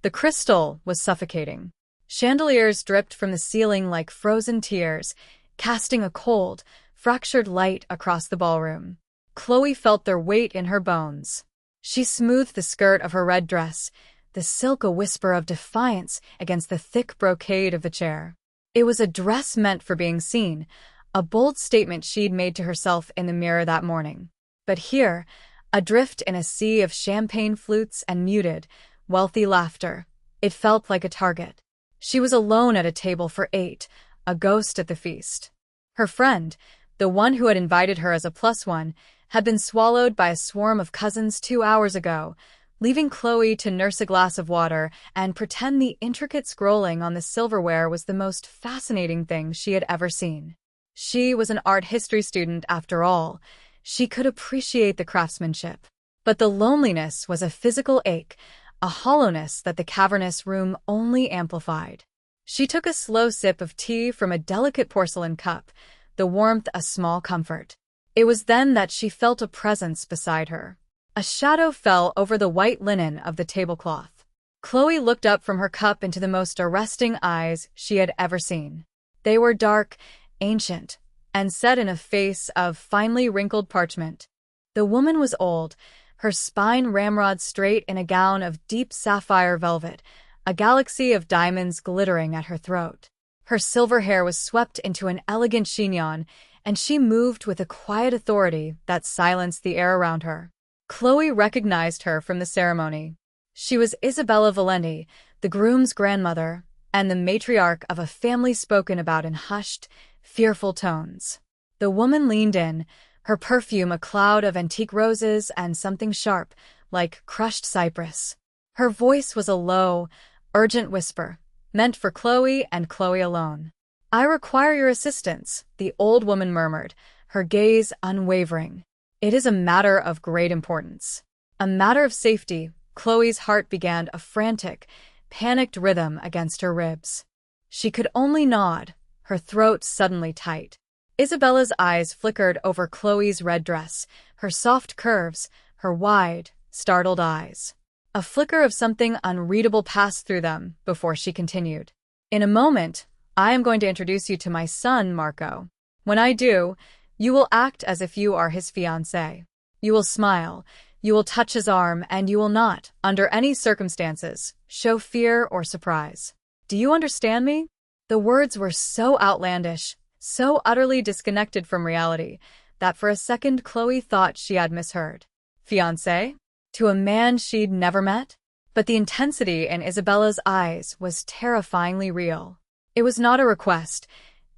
The crystal was suffocating. Chandeliers dripped from the ceiling like frozen tears, casting a cold, fractured light across the ballroom. Chloe felt their weight in her bones. She smoothed the skirt of her red dress, the silk a whisper of defiance against the thick brocade of the chair. It was a dress meant for being seen, a bold statement she'd made to herself in the mirror that morning. But here, adrift in a sea of champagne flutes and muted, wealthy laughter, it felt like a target. She was alone at a table for 8, a ghost at the feast. Her friend, the one who had invited her as a +1, had been swallowed by a swarm of cousins 2 hours ago, leaving Chloe to nurse a glass of water and pretend the intricate scrolling on the silverware was the most fascinating thing she had ever seen. She was an art history student after all. She could appreciate the craftsmanship. But the loneliness was a physical ache, a hollowness that the cavernous room only amplified. She took a slow sip of tea from a delicate porcelain cup, the warmth a small comfort. It was then that she felt a presence beside her. A shadow fell over the white linen of the tablecloth. Chloe looked up from her cup into the most arresting eyes she had ever seen. They were dark, ancient, and set in a face of finely wrinkled parchment. The woman was old, her spine ramrod straight in a gown of deep sapphire velvet, a galaxy of diamonds glittering at her throat. Her silver hair was swept into an elegant chignon, and she moved with a quiet authority that silenced the air around her. Chloe recognized her from the ceremony. She was Isabella Valenti, the groom's grandmother, and the matriarch of a family spoken about in hushed, fearful tones. The woman leaned in, her perfume a cloud of antique roses and something sharp, like crushed cypress. Her voice was a low, urgent whisper, meant for Chloe and Chloe alone. "I require your assistance," the old woman murmured, her gaze unwavering. "It is a matter of great importance." A matter of safety. Chloe's heart began a frantic, panicked rhythm against her ribs. She could only nod, her throat suddenly tight. Isabella's eyes flickered over Chloe's red dress, her soft curves, her wide, startled eyes. A flicker of something unreadable passed through them before she continued. "In a moment, I am going to introduce you to my son, Marco. When I do, you will act as if you are his fiancée. You will smile, you will touch his arm, and you will not, under any circumstances, show fear or surprise. Do you understand me?" The words were so outlandish, so utterly disconnected from reality, that for a second Chloe thought she had misheard. Fiancé? To a man she'd never met? But the intensity in Isabella's eyes was terrifyingly real. It was not a request.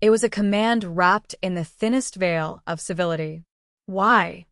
It was a command wrapped in the thinnest veil of civility. "Why?"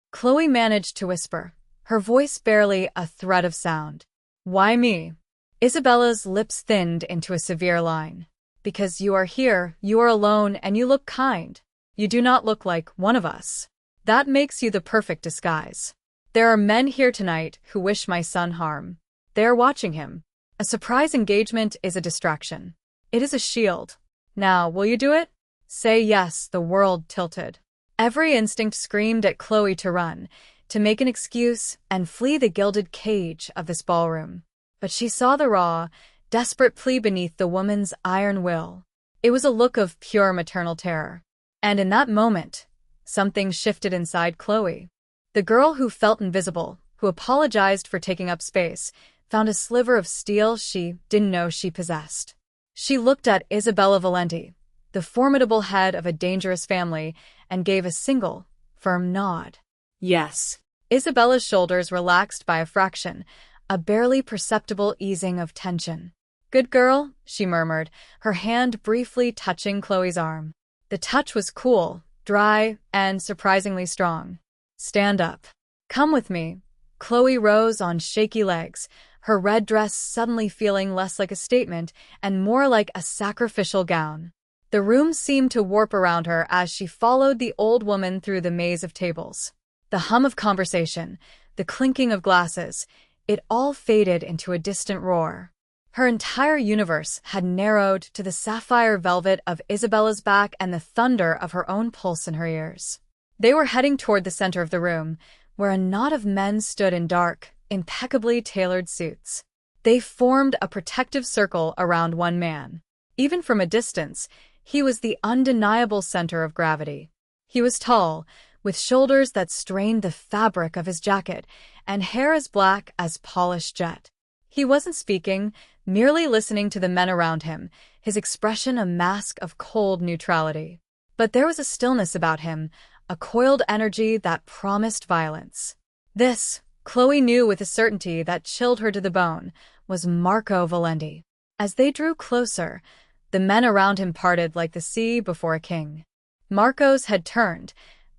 Chloe managed to whisper, her voice barely a thread of sound. "Why me?" Isabella's lips thinned into a severe line. "Because you are here, you are alone, and you look kind. You do not look like one of us. That makes you the perfect disguise. There are men here tonight who wish my son harm. They are watching him. A surprise engagement is a distraction. It is a shield. Now, will you do it?" "Say yes." The world tilted. Every instinct screamed at Chloe to run, to make an excuse and flee the gilded cage of this ballroom. But she saw the raw, desperate plea beneath the woman's iron will. It was a look of pure maternal terror. And in that moment, something shifted inside Chloe. The girl who felt invisible, who apologized for taking up space, found a sliver of steel she didn't know she possessed. She looked at Isabella Valenti, the formidable head of a dangerous family, and gave a single, firm nod. Yes. Isabella's shoulders relaxed by a fraction, a barely perceptible easing of tension. "Good girl," she murmured, her hand briefly touching Chloe's arm. The touch was cool, dry, and surprisingly strong. "Stand up. Come with me." Chloe rose on shaky legs, her red dress suddenly feeling less like a statement and more like a sacrificial gown. The room seemed to warp around her as she followed the old woman through the maze of tables. The hum of conversation, the clinking of glasses, it all faded into a distant roar. Her entire universe had narrowed to the sapphire velvet of Isabella's back and the thunder of her own pulse in her ears. They were heading toward the center of the room, where a knot of men stood in dark, impeccably tailored suits. They formed a protective circle around one man. Even from a distance, he was the undeniable center of gravity. He was tall, with shoulders that strained the fabric of his jacket, and hair as black as polished jet. He wasn't speaking, merely listening to the men around him, his expression a mask of cold neutrality. But there was a stillness about him, a coiled energy that promised violence. This, Chloe knew with a certainty that chilled her to the bone, was Marco Valenti. As they drew closer, the men around him parted like the sea before a king. Marco's had turned,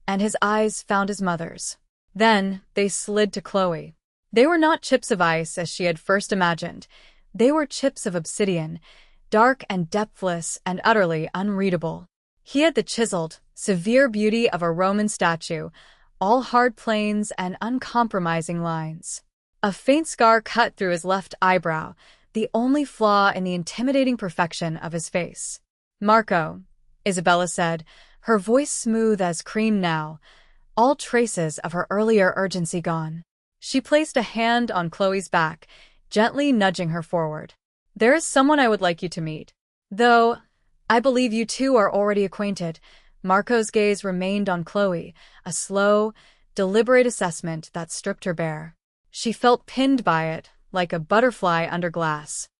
and his eyes found his mother's. Then they slid to Chloe. They were not chips of ice as she had first imagined. They were chips of obsidian, dark and depthless and utterly unreadable. He had the chiseled, severe beauty of a Roman statue, all hard planes and uncompromising lines. A faint scar cut through his left eyebrow, the only flaw in the intimidating perfection of his face. "Marco," Isabella said, her voice smooth as cream now, all traces of her earlier urgency gone. She placed a hand on Chloe's back, gently nudging her forward. "There is someone I would like you to meet. Though, I believe you two are already acquainted." Marco's gaze remained on Chloe, a slow, deliberate assessment that stripped her bare. She felt pinned by it, like a butterfly under glass.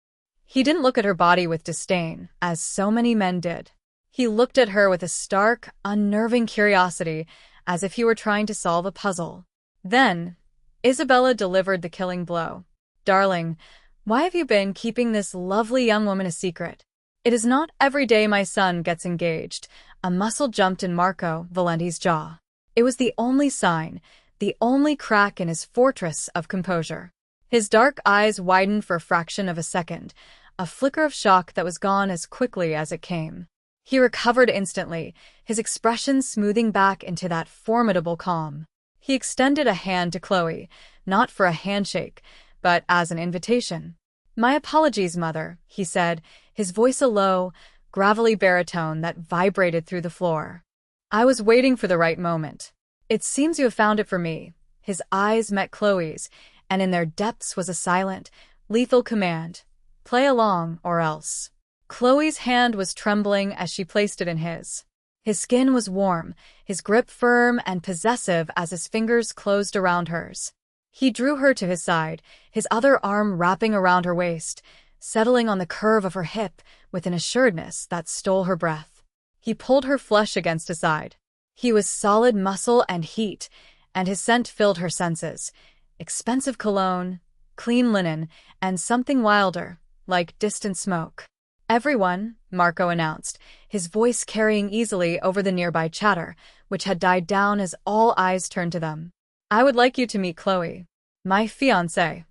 He didn't look at her body with disdain, as so many men did. He looked at her with a stark, unnerving curiosity, as if he were trying to solve a puzzle. Then, Isabella delivered the killing blow. "Darling, why have you been keeping this lovely young woman a secret? It is not every day my son gets engaged." A muscle jumped in Marco Valenti's jaw. It was the only sign, the only crack in his fortress of composure. His dark eyes widened for a fraction of a second, a flicker of shock that was gone as quickly as it came. He recovered instantly, his expression smoothing back into that formidable calm. He extended a hand to Chloe, not for a handshake, but as an invitation. "My apologies, Mother," he said, his voice a low, gravelly baritone that vibrated through the floor. "I was waiting for the right moment. It seems you have found it for me." His eyes met Chloe's, and in their depths was a silent, lethal command. "Play along, or else." Chloe's hand was trembling as she placed it in his. His skin was warm, his grip firm and possessive as his fingers closed around hers. He drew her to his side, his other arm wrapping around her waist, settling on the curve of her hip with an assuredness that stole her breath. He pulled her flush against his side. He was solid muscle and heat, and his scent filled her senses. Expensive cologne, clean linen, and something wilder, like distant smoke. "Everyone," Marco announced, his voice carrying easily over the nearby chatter, which had died down as all eyes turned to them. "I would like you to meet Chloe, my fiancée."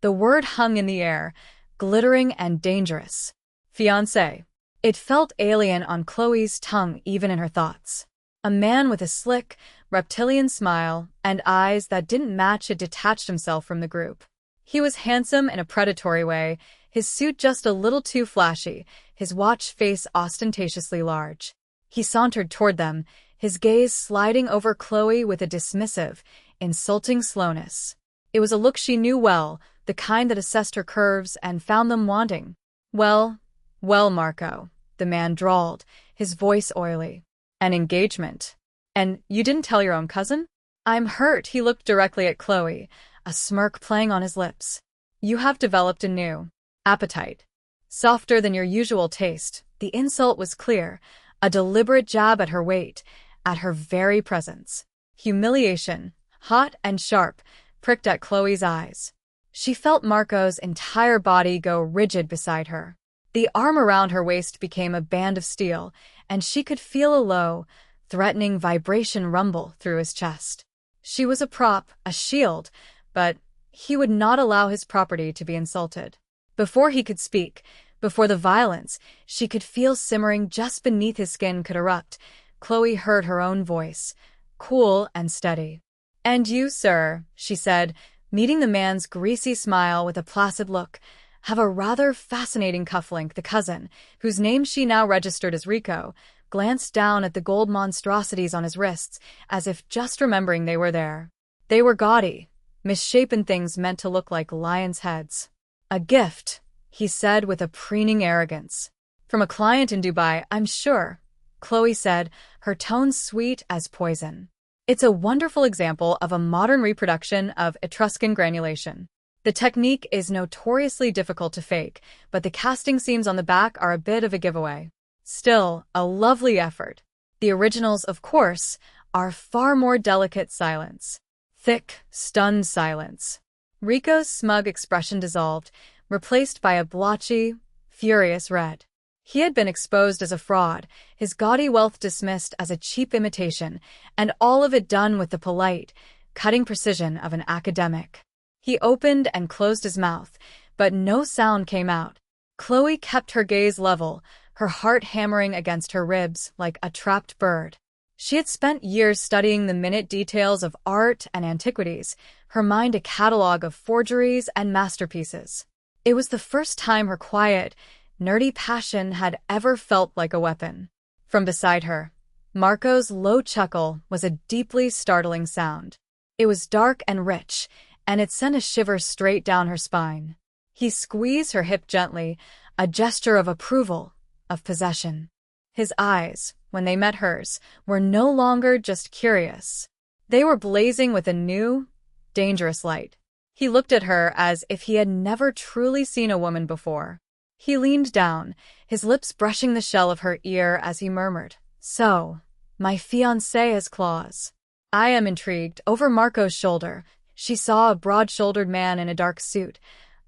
The word hung in the air, glittering and dangerous. Fiancé. It felt alien on Chloe's tongue even in her thoughts. A man with a slick, reptilian smile and eyes that didn't match had detached himself from the group. He was handsome in a predatory way, his suit just a little too flashy, his watch face ostentatiously large. He sauntered toward them, his gaze sliding over Chloe with a dismissive, insulting slowness. It was a look she knew well, the kind that assessed her curves and found them wanting. Well, Marco," the man drawled, his voice oily. "An engagement. And you didn't tell your own cousin?" "I'm hurt." He looked directly at Chloe, a smirk playing on his lips. "You have developed a new appetite. Softer than your usual taste." The insult was clear, a deliberate jab at her weight, at her very presence. Humiliation, hot and sharp, pricked at Chloe's eyes. She felt Marco's entire body go rigid beside her. The arm around her waist became a band of steel, and she could feel a low, threatening vibration rumble through his chest. She was a prop, a shield, but he would not allow his property to be insulted. Before he could speak, before the violence she could feel simmering just beneath his skin could erupt, Chloe heard her own voice, cool and steady. "And you, sir," she said, meeting the man's greasy smile with a placid look, "have a rather fascinating cufflink." The cousin, whose name she now registered as Rico, glanced down at the gold monstrosities on his wrists, as if just remembering they were there. They were gaudy, misshapen things meant to look like lions' heads. A gift, he said with a preening arrogance. From a client in Dubai, I'm sure, Chloe said, her tone sweet as poison. It's a wonderful example of a modern reproduction of Etruscan granulation. The technique is notoriously difficult to fake, but the casting seams on the back are a bit of a giveaway. Still, a lovely effort. The originals, of course, are far more delicate silence. Thick, stunned silence. Rico's smug expression dissolved, replaced by a blotchy, furious red. He had been exposed as a fraud, his gaudy wealth dismissed as a cheap imitation, and all of it done with the polite, cutting precision of an academic. He opened and closed his mouth, but no sound came out. Chloe kept her gaze level, her heart hammering against her ribs like a trapped bird. She had spent years studying the minute details of art and antiquities, her mind a catalogue of forgeries and masterpieces. It was the first time her quiet, nerdy passion had ever felt like a weapon. From beside her, Marco's low chuckle was a deeply startling sound. It was dark and rich, and it sent a shiver straight down her spine. He squeezed her hip gently, a gesture of approval, of possession. His eyes, when they met hers, were no longer just curious. They were blazing with a new, dangerous light. He looked at her as if he had never truly seen a woman before. He leaned down, his lips brushing the shell of her ear as he murmured, "So, my fiancé has claws." I am intrigued. Over Marco's shoulder, she saw a broad-shouldered man in a dark suit.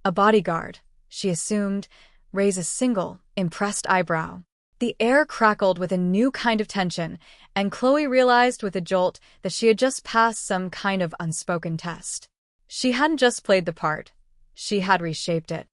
A bodyguard, she assumed, raise a single, impressed eyebrow. The air crackled with a new kind of tension, and Chloe realized with a jolt that she had just passed some kind of unspoken test. She hadn't just played the part, she had reshaped it.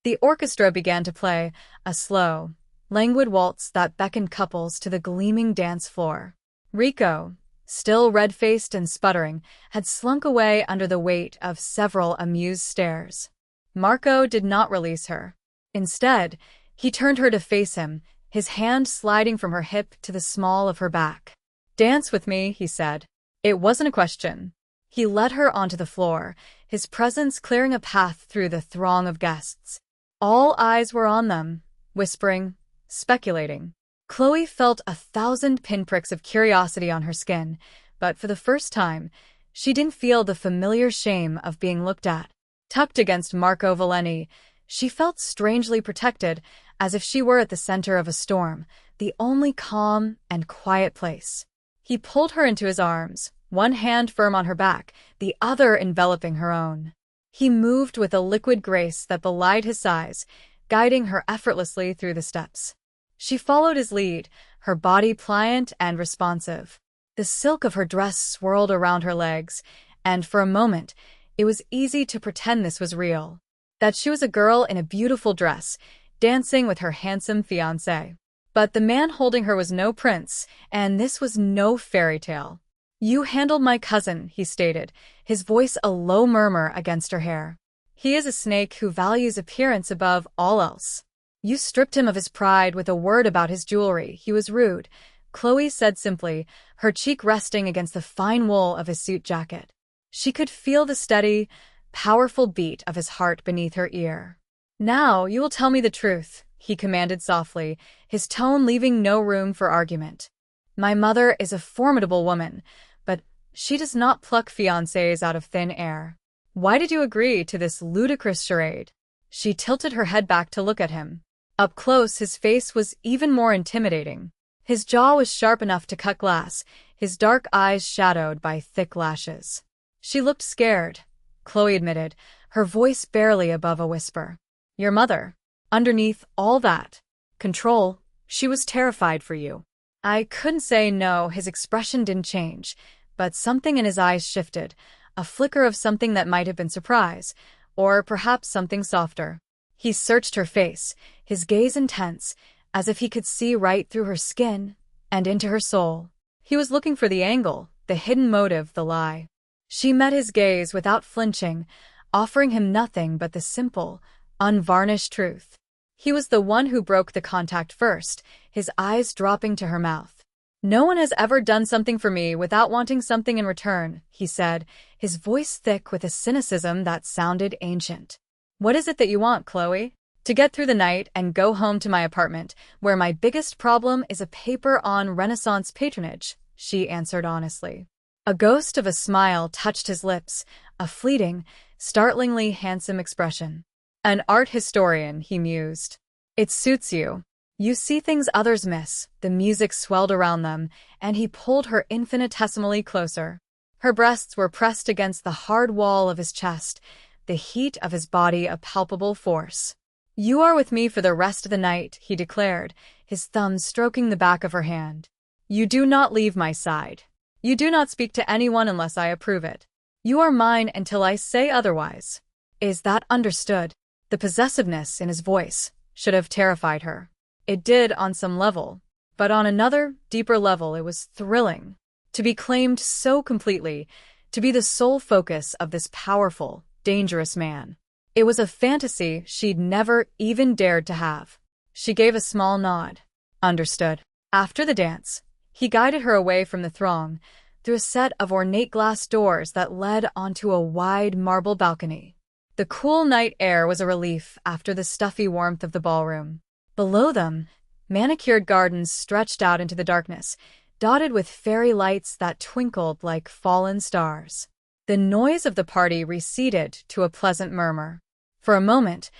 The orchestra began to play, a slow, languid waltz that beckoned couples to the gleaming dance floor. Rico, still red-faced and sputtering, had slunk away under the weight of several amused stares. Marco did not release her. Instead, he turned her to face him, his hand sliding from her hip to the small of her back. "Dance with me," he said. It wasn't a question. He led her onto the floor, his presence clearing a path through the throng of guests. All eyes were on them, whispering, speculating. Chloe felt 1,000 pinpricks of curiosity on her skin, but for the first time, she didn't feel the familiar shame of being looked at. Tucked against Marco Valeni, she felt strangely protected, as if she were at the center of a storm, the only calm and quiet place. He pulled her into his arms, one hand firm on her back, the other enveloping her own. He moved with a liquid grace that belied his size, guiding her effortlessly through the steps. She followed his lead, her body pliant and responsive. The silk of her dress swirled around her legs, and for a moment, it was easy to pretend this was real. That she was a girl in a beautiful dress, dancing with her handsome fiancé. But the man holding her was no prince, and this was no fairy tale. "You handled my cousin," he stated, his voice a low murmur against her hair. "He is a snake who values appearance above all else. You stripped him of his pride with a word about his jewelry. He was rude," Chloe said simply, her cheek resting against the fine wool of his suit jacket. She could feel the steady, powerful beat of his heart beneath her ear. "Now you will tell me the truth," he commanded softly, his tone leaving no room for argument. "My mother is a formidable woman, but she does not pluck fiancés out of thin air. Why did you agree to this ludicrous charade?" She tilted her head back to look at him. Up close, his face was even more intimidating. His jaw was sharp enough to cut glass, his dark eyes shadowed by thick lashes. "She looked scared," Chloe admitted, her voice barely above a whisper. "Your mother. Underneath all that control, she was terrified for you." I couldn't say no. His expression didn't change, but something in his eyes shifted, a flicker of something that might have been surprise, or perhaps something softer. He searched her face, his gaze intense, as if he could see right through her skin and into her soul. He was looking for the angle, the hidden motive, the lie. She met his gaze without flinching, offering him nothing but the simple, unvarnished truth. He was the one who broke the contact first, his eyes dropping to her mouth. "No one has ever done something for me without wanting something in return," he said, his voice thick with a cynicism that sounded ancient. What is it that you want, Chloe? To get through the night and go home to my apartment, where my biggest problem is a paper on Renaissance patronage, she answered honestly. A ghost of a smile touched his lips, a fleeting, startlingly handsome expression. An art historian, he mused. It suits you. You see things others miss. The music swelled around them, and he pulled her infinitesimally closer. Her breasts were pressed against the hard wall of his chest, the heat of his body a palpable force. You are with me for the rest of the night, he declared, his thumb stroking the back of her hand. You do not leave my side. You do not speak to anyone unless I approve it. You are mine until I say otherwise. Is that understood? The possessiveness in his voice should have terrified her. It did on some level, but on another, deeper level it was thrilling. To be claimed so completely, to be the sole focus of this powerful, dangerous man. It was a fantasy she'd never even dared to have. She gave a small nod. Understood. After the dance, he guided her away from the throng, through a set of ornate glass doors that led onto a wide marble balcony. The cool night air was a relief after the stuffy warmth of the ballroom. Below them, manicured gardens stretched out into the darkness, dotted with fairy lights that twinkled like fallen stars. The noise of the party receded to a pleasant murmur. For a moment,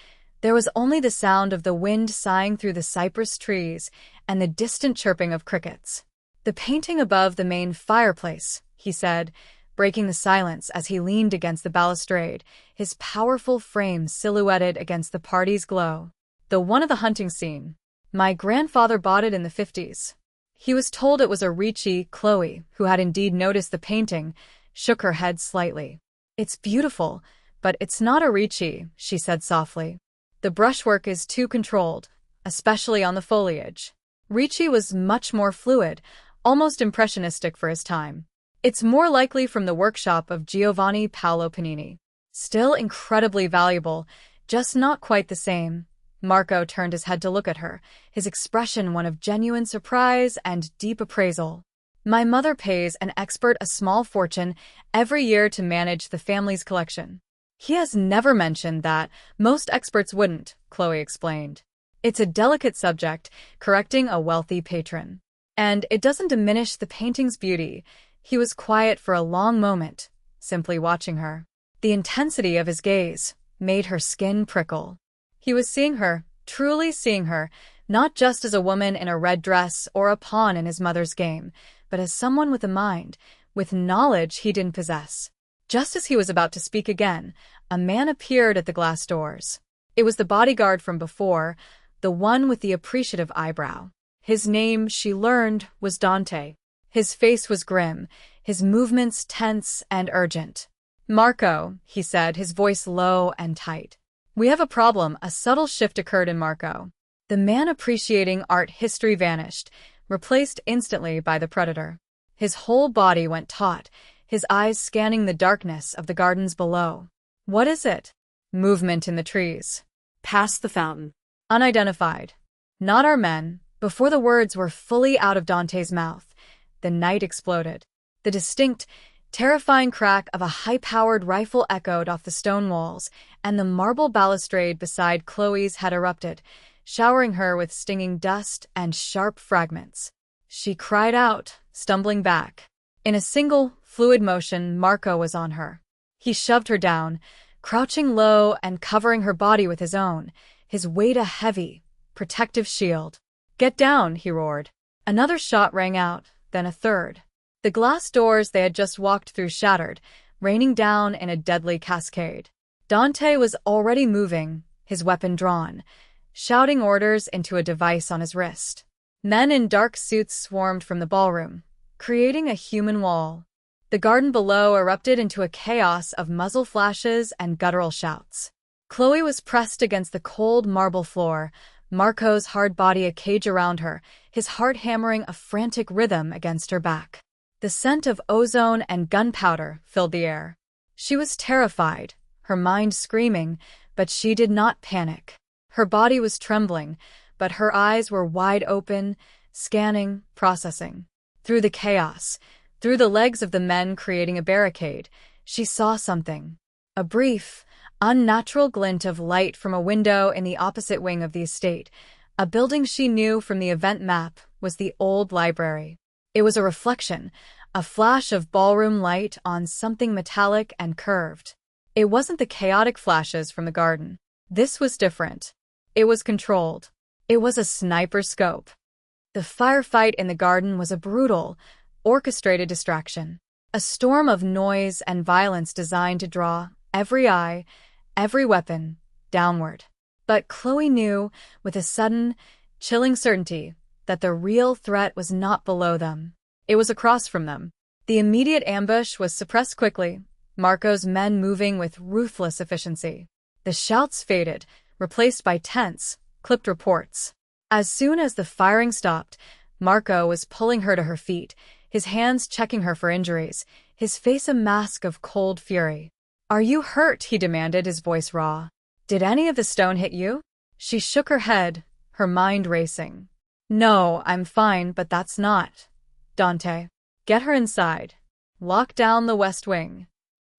there was only the sound of the wind sighing through the cypress trees and the distant chirping of crickets. The painting above the main fireplace, he said, breaking the silence as he leaned against the balustrade, his powerful frame silhouetted against the party's glow. The one of the hunting scene. My grandfather bought it in the 50s. He was told it was a Ricci. Chloe, who had indeed noticed the painting, shook her head slightly. It's beautiful, but it's not a Ricci, she said softly. The brushwork is too controlled, especially on the foliage. Ricci was much more fluid, almost impressionistic for his time. It's more likely from the workshop of Giovanni Paolo Panini. Still incredibly valuable, just not quite the same. Marco turned his head to look at her, his expression one of genuine surprise and deep appraisal. My mother pays an expert a small fortune every year to manage the family's collection. He has never mentioned that. Most experts wouldn't, Chloe explained. It's a delicate subject, correcting a wealthy patron. And it doesn't diminish the painting's beauty. He was quiet for a long moment, simply watching her. The intensity of his gaze made her skin prickle. He was seeing her, truly seeing her, not just as a woman in a red dress or a pawn in his mother's game, but as someone with a mind, with knowledge he didn't possess. Just as he was about to speak again, a man appeared at the glass doors. It was the bodyguard from before, the one with the appreciative eyebrow. His name, she learned, was Dante. His face was grim, his movements tense and urgent. Marco, he said, his voice low and tight. We have a problem. A subtle shift occurred in Marco. The man appreciating art history vanished, replaced instantly by the predator. His whole body went taut, his eyes scanning the darkness of the gardens below. What is it? Movement in the trees. Past the fountain. Unidentified. Not our men. Before the words were fully out of Dante's mouth, the night exploded. The distinct, terrifying crack of a high-powered rifle echoed off the stone walls, and the marble balustrade beside Chloe's had erupted, showering her with stinging dust and sharp fragments. She cried out, stumbling back. In a single, fluid motion, Marco was on her. He shoved her down, crouching low and covering her body with his own, his weight a heavy, protective shield. Get down, he roared. Another shot rang out, then a third. The glass doors they had just walked through shattered, raining down in a deadly cascade. Dante was already moving, his weapon drawn, shouting orders into a device on his wrist. Men in dark suits swarmed from the ballroom, creating a human wall. The garden below erupted into a chaos of muzzle flashes and guttural shouts. Chloe was pressed against the cold marble floor, Marco's hard body a cage around her, his heart hammering a frantic rhythm against her back. The scent of ozone and gunpowder filled the air. She was terrified, her mind screaming, but she did not panic. Her body was trembling, but her eyes were wide open, scanning, processing. Through the chaos, through the legs of the men creating a barricade, she saw something. A brief, unnatural glint of light from a window in the opposite wing of the estate. A building she knew from the event map was the old library. It was a reflection, a flash of ballroom light on something metallic and curved. It wasn't the chaotic flashes from the garden. This was different. It was controlled. It was a sniper scope. The firefight in the garden was a brutal, orchestrated distraction. A storm of noise and violence designed to draw every eye, every weapon, downward. But Chloe knew, with a sudden, chilling certainty, that the real threat was not below them. It was across from them. The immediate ambush was suppressed quickly, Marco's men moving with ruthless efficiency. The shouts faded, replaced by tense, clipped reports. As soon as the firing stopped, Marco was pulling her to her feet, his hands checking her for injuries, his face a mask of cold fury. "Are you hurt?" he demanded, his voice raw. "Did any of the stone hit you?" She shook her head, her mind racing. "No, I'm fine, but that's not. Dante, get her inside. Lock down the west wing."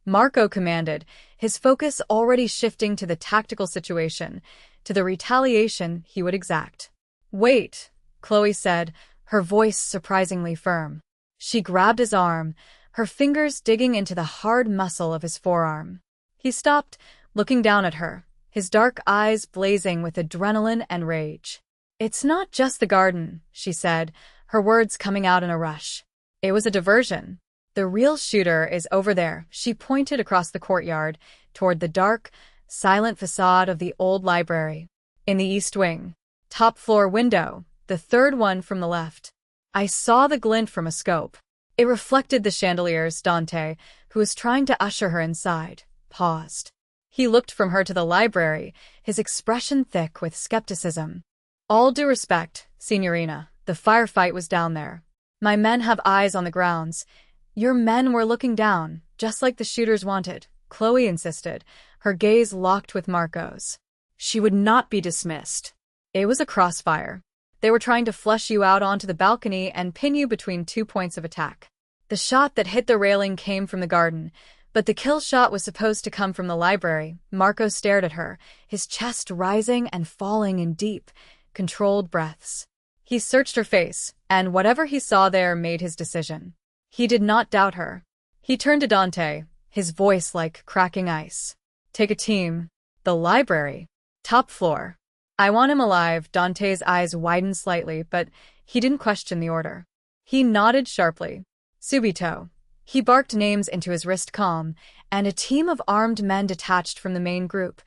Marco commanded, his focus already shifting to the tactical situation, to the retaliation he would exact. "Wait," Chloe said, her voice surprisingly firm. She grabbed his arm, her fingers digging into the hard muscle of his forearm. He stopped, looking down at her, his dark eyes blazing with adrenaline and rage. "It's not just the garden," she said, her words coming out in a rush. "It was a diversion. The real shooter is over there." She pointed across the courtyard, toward the dark, silent facade of the old library. "In the east wing. Top floor window, the third one from the left." I saw the glint from a scope. It reflected the chandeliers. Dante, who was trying to usher her inside, paused. He looked from her to the library, his expression thick with skepticism. "All due respect, Signorina, the firefight was down there. My men have eyes on the grounds." "Your men were looking down, just like the shooters wanted," Chloe insisted, her gaze locked with Marco's. She would not be dismissed. "It was a crossfire. They were trying to flush you out onto the balcony and pin you between 2 points of attack. The shot that hit the railing came from the garden, but the kill shot was supposed to come from the library." Marco stared at her, his chest rising and falling in deep, controlled breaths. He searched her face, and whatever he saw there made his decision. He did not doubt her. He turned to Dante, his voice like cracking ice. "Take a team. The library. Top floor. I want him alive." Dante's eyes widened slightly, but he didn't question the order. He nodded sharply. "Subito." He barked names into his wrist palm, and a team of armed men detached from the main group,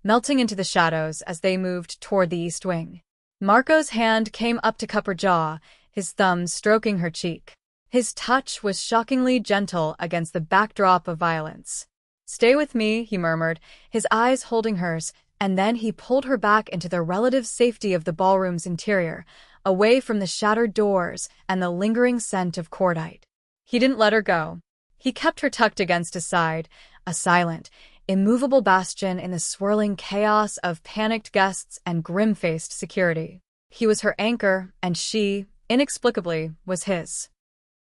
melting into the shadows as they moved toward the east wing. Marco's hand came up to cup her jaw, his thumb stroking her cheek. His touch was shockingly gentle against the backdrop of violence. "Stay with me," he murmured, his eyes holding hers, and then he pulled her back into the relative safety of the ballroom's interior, away from the shattered doors and the lingering scent of cordite. He didn't let her go. He kept her tucked against his side, a silent, immovable bastion in the swirling chaos of panicked guests and grim-faced security. He was her anchor, and she, inexplicably, was his.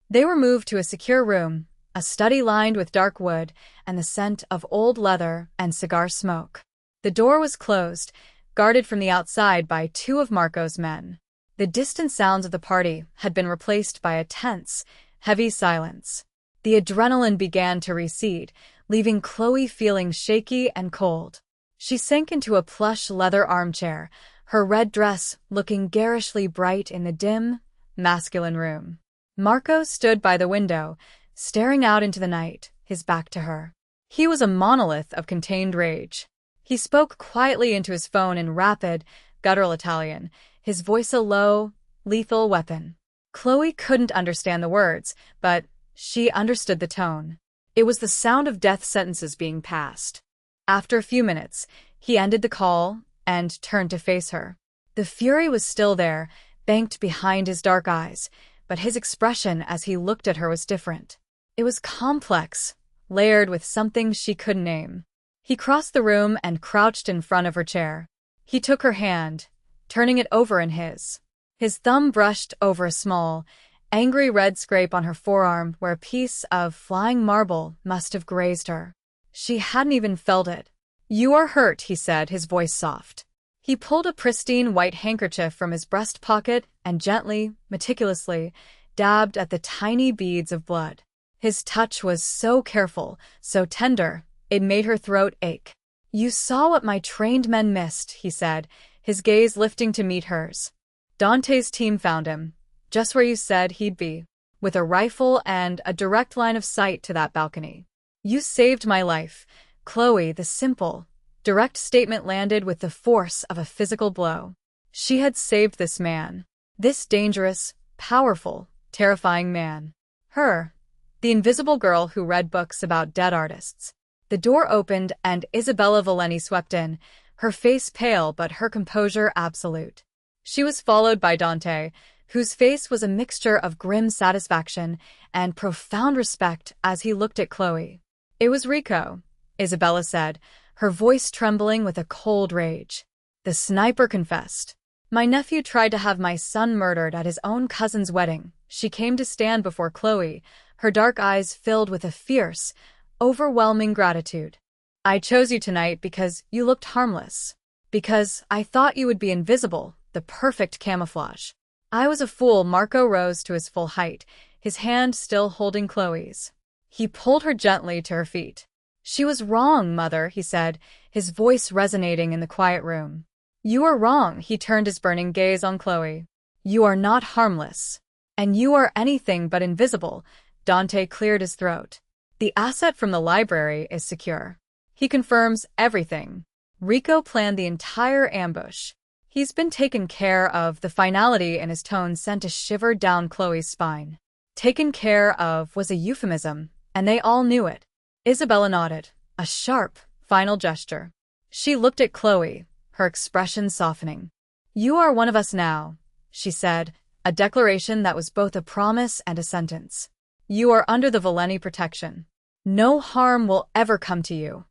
They were moved to a secure room, a study lined with dark wood and the scent of old leather and cigar smoke. The door was closed, guarded from the outside by 2 of Marco's men. The distant sounds of the party had been replaced by a tense, heavy silence. The adrenaline began to recede, leaving Chloe feeling shaky and cold. She sank into a plush leather armchair, her red dress looking garishly bright in the dim, masculine room. Marco stood by the window, staring out into the night, his back to her. He was a monolith of contained rage. He spoke quietly into his phone in rapid, guttural Italian, his voice a low, lethal weapon. Chloe couldn't understand the words, but she understood the tone. It was the sound of death sentences being passed. After a few minutes, he ended the call and turned to face her. The fury was still there, banked behind his dark eyes, but his expression as he looked at her was different. It was complex, layered with something she couldn't name. He crossed the room and crouched in front of her chair. He took her hand, turning it over in his. His thumb brushed over a small, angry red scrape on her forearm where a piece of flying marble must have grazed her. She hadn't even felt it. You are hurt, he said, his voice soft. He pulled a pristine white handkerchief from his breast pocket and gently, meticulously, dabbed at the tiny beads of blood. His touch was so careful, so tender, it made her throat ache. You saw what my trained men missed, he said, his gaze lifting to meet hers. Dante's team found him, just where you said he'd be, with a rifle and a direct line of sight to that balcony. You saved my life, Chloe. The simple, direct statement landed with the force of a physical blow. She had saved this man. This dangerous, powerful, terrifying man. Her. The invisible girl who read books about dead artists. The door opened and Isabella Valeni swept in, her face pale but her composure absolute. She was followed by Dante, whose face was a mixture of grim satisfaction and profound respect as he looked at Chloe. It was Rico, Isabella said, her voice trembling with a cold rage. The sniper confessed. My nephew tried to have my son murdered at his own cousin's wedding. She came to stand before Chloe, her dark eyes filled with a fierce, overwhelming gratitude. I chose you tonight because you looked harmless. Because I thought you would be invisible, the perfect camouflage. I was a fool. Marco rose to his full height, his hand still holding Chloe's. He pulled her gently to her feet. She was wrong, mother, he said, his voice resonating in the quiet room. You are wrong, he turned his burning gaze on Chloe. You are not harmless. And you are anything but invisible. Dante cleared his throat. The asset from the library is secure. He confirms everything. Rico planned the entire ambush. He's been taken care of. The finality in his tone sent a shiver down Chloe's spine. Taken care of was a euphemism, and they all knew it. Isabella nodded, a sharp, final gesture. She looked at Chloe, her expression softening. You are one of us now, she said, a declaration that was both a promise and a sentence. You are under the Valeni protection. No harm will ever come to you.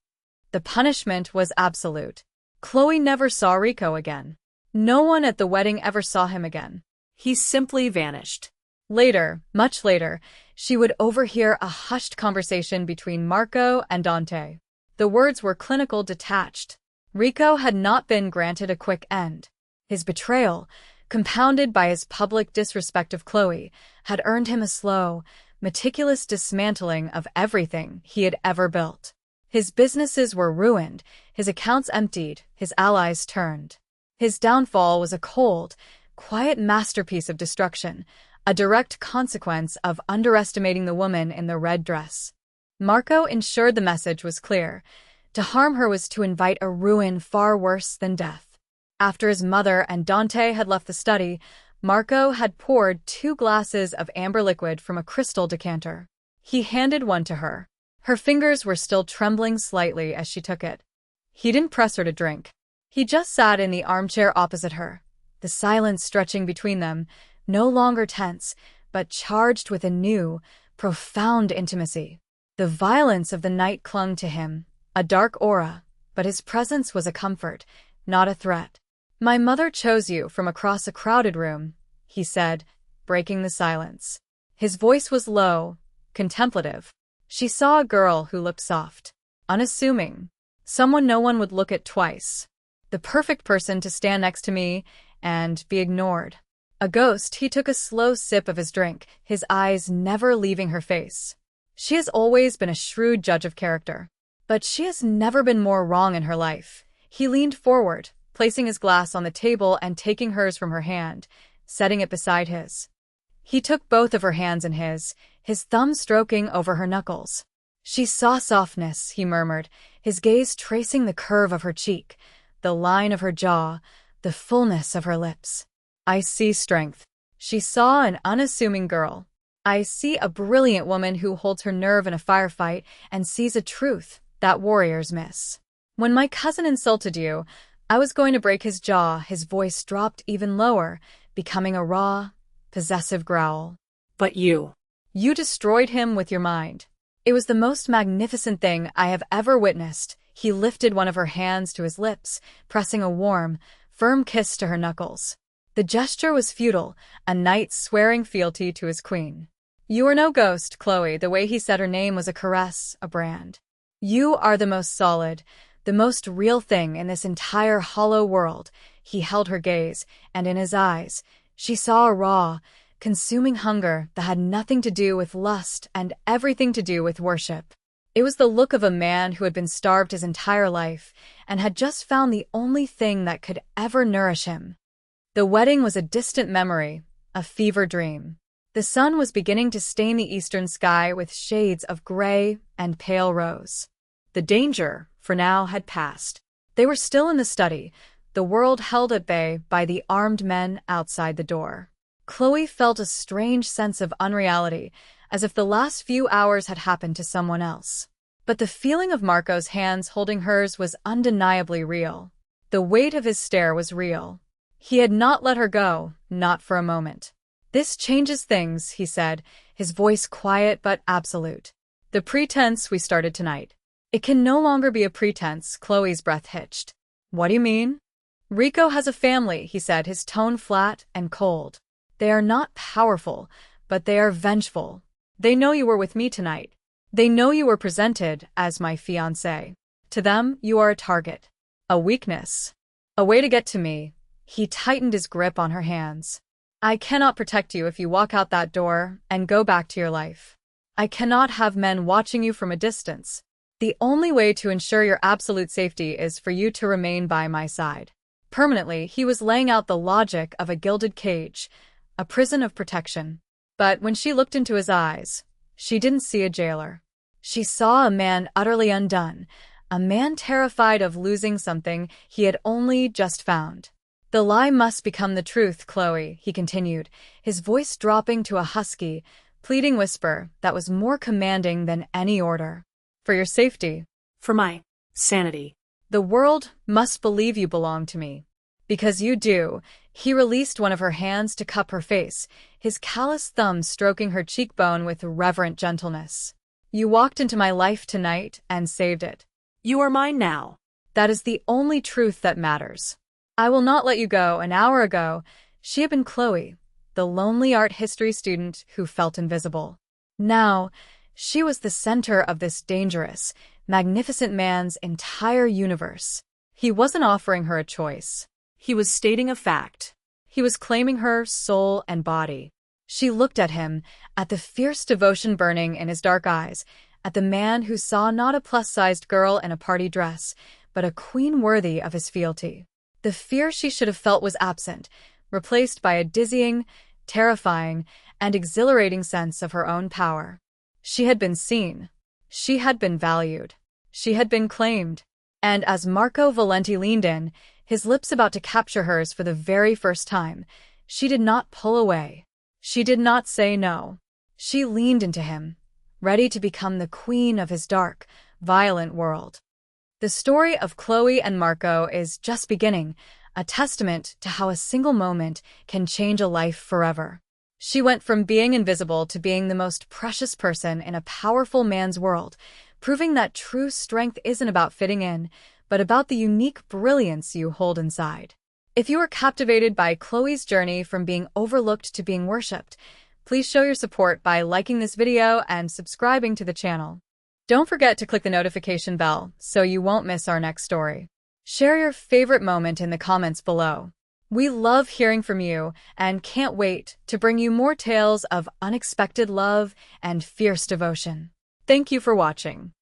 The punishment was absolute. Chloe never saw Rico again. No one at the wedding ever saw him again. He simply vanished. Later, much later, she would overhear a hushed conversation between Marco and Dante. The words were clinical, detached. Rico had not been granted a quick end. His betrayal, compounded by his public disrespect of Chloe, had earned him a slow, meticulous dismantling of everything he had ever built. His businesses were ruined, his accounts emptied, his allies turned. His downfall was a cold, quiet masterpiece of destruction, a direct consequence of underestimating the woman in the red dress. Marco ensured the message was clear. To harm her was to invite a ruin far worse than death. After his mother and Dante had left the study, Marco had poured 2 glasses of amber liquid from a crystal decanter. He handed one to her. Her fingers were still trembling slightly as she took it. He didn't press her to drink. He just sat in the armchair opposite her, the silence stretching between them, no longer tense, but charged with a new, profound intimacy. The violence of the night clung to him, a dark aura, but his presence was a comfort, not a threat. My mother chose you from across a crowded room, he said, breaking the silence. His voice was low, contemplative. She saw a girl who looked soft, unassuming, someone no one would look at twice. The perfect person to stand next to me and be ignored. A ghost. He took a slow sip of his drink, his eyes never leaving her face. She has always been a shrewd judge of character, but she has never been more wrong in her life. He leaned forward, placing his glass on the table and taking hers from her hand, setting it beside his. He took both of her hands in his thumb stroking over her knuckles. She saw softness, he murmured, his gaze tracing the curve of her cheek, the line of her jaw, the fullness of her lips. I see strength. She saw an unassuming girl. I see a brilliant woman who holds her nerve in a firefight and sees a truth that warriors miss. When my cousin insulted you, I was going to break his jaw. His voice dropped even lower, becoming a raw, possessive growl. But you destroyed him with your mind. It was the most magnificent thing I have ever witnessed. He lifted one of her hands to his lips, pressing a warm, firm kiss to her knuckles. The gesture was futile, a knight swearing fealty to his queen. You are no ghost, Chloe. The way he said her name was a caress, a brand. You are the most solid, The most real thing in this entire hollow world. He held her gaze, and in his eyes, she saw a raw, consuming hunger that had nothing to do with lust and everything to do with worship. It was the look of a man who had been starved his entire life and had just found the only thing that could ever nourish him. The wedding was a distant memory, a fever dream. The sun was beginning to stain the eastern sky with shades of gray and pale rose. The danger, for now, had passed. They were still in the study, the world held at bay by the armed men outside the door. Chloe felt a strange sense of unreality, as if the last few hours had happened to someone else. But the feeling of Marco's hands holding hers was undeniably real. The weight of his stare was real. He had not let her go, not for a moment. "This changes things," he said, his voice quiet but absolute. "The pretense we started tonight. It can no longer be a pretense." Chloe's breath hitched. "What do you mean?" "Rico has a family," he said, his tone flat and cold. "They are not powerful, but they are vengeful. They know you were with me tonight. They know you were presented as my fiancée. To them, you are a target, a weakness, a way to get to me." He tightened his grip on her hands. "I cannot protect you if you walk out that door and go back to your life. I cannot have men watching you from a distance. The only way to ensure your absolute safety is for you to remain by my side." Permanently, he was laying out the logic of a gilded cage, a prison of protection. But when she looked into his eyes, she didn't see a jailer. She saw a man utterly undone, a man terrified of losing something he had only just found. "The lie must become the truth, Chloe," he continued, his voice dropping to a husky, pleading whisper that was more commanding than any order. "For your safety, For my sanity, the world must believe you belong to me. Because you do." He released one of her hands to cup her face, his callous thumb stroking her cheekbone with reverent gentleness. "You walked into my life tonight and saved it. you are mine now." That is the only truth that matters. I will not let you go." An hour ago, she had been Chloe, the lonely art history student who felt invisible. Now, she was the center of this dangerous, magnificent man's entire universe. He wasn't offering her a choice. He was stating a fact. He was claiming her soul and body. She looked at him, at the fierce devotion burning in his dark eyes, at the man who saw not a plus-sized girl in a party dress, but a queen worthy of his fealty. The fear she should have felt was absent, replaced by a dizzying, terrifying, and exhilarating sense of her own power. She had been seen. She had been valued. She had been claimed. And as Marco Valenti leaned in, his lips about to capture hers for the very first time, she did not pull away. She did not say no. She leaned into him, ready to become the queen of his dark, violent world. The story of Chloe and Marco is just beginning, a testament to how a single moment can change a life forever. She went from being invisible to being the most precious person in a powerful man's world, proving that true strength isn't about fitting in, but about the unique brilliance you hold inside. If you are captivated by Chloe's journey from being overlooked to being worshipped, please show your support by liking this video and subscribing to the channel. Don't forget to click the notification bell so you won't miss our next story. Share your favorite moment in the comments below. We love hearing from you and can't wait to bring you more tales of unexpected love and fierce devotion. Thank you for watching.